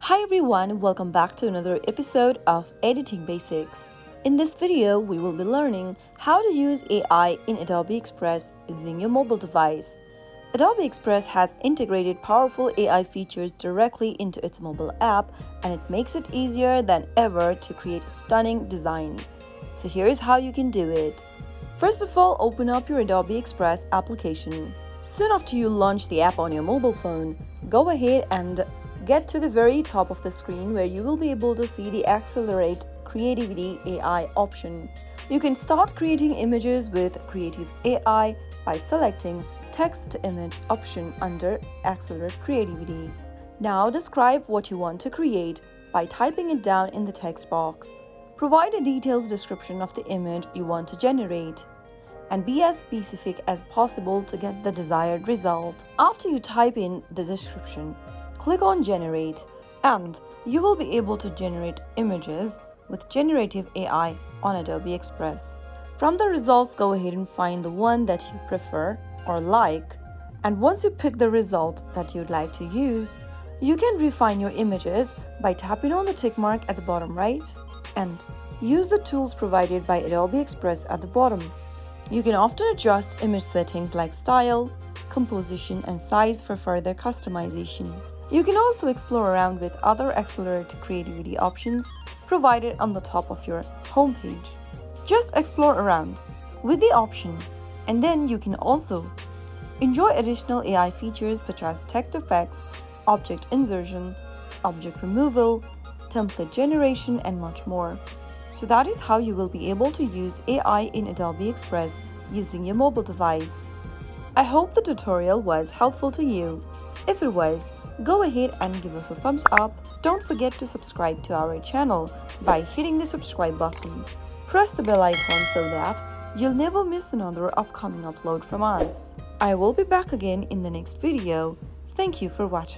Hi everyone, welcome back to another episode of Editing Basics. In this video, we will be learning how to use AI in Adobe Express using your mobile device. Adobe Express has integrated powerful AI features directly into its mobile app, and it makes it easier than ever to create stunning designs. So here's how you can do it. First of all, open up your Adobe Express application. Soon after you launch the app on your mobile phone, go ahead and get to the very top of the screen where you will be able to see the Accelerate Creativity AI option. You can start creating images with Creative AI by selecting Text to Image option under Accelerate Creativity. Now describe what you want to create by typing it down in the text box. Provide a detailed description of the image you want to generate, and be as specific as possible to get the desired result. After you type in the description, click on Generate, and you will be able to generate images with generative AI on Adobe Express. From the results, go ahead and find the one that you prefer or like, and once you pick the result that you'd like to use, you can refine your images by tapping on the tick mark at the bottom right and use the tools provided by Adobe Express at the bottom. You can often adjust image settings like style, composition, and size for further customization. You can also explore around with other Accelerate Creativity options provided on the top of your homepage. Just explore around with the option, and then you can also enjoy additional AI features such as text effects, object insertion, object removal, template generation, and much more. So that is how you will be able to use AI in Adobe Express using your mobile device. I hope the tutorial was helpful to you. If it was, go ahead and give us a thumbs up. Don't forget to subscribe to our channel by hitting the subscribe button. Press the bell icon so that you'll never miss another upcoming upload from us. I will be back again in the next video. Thank you for watching.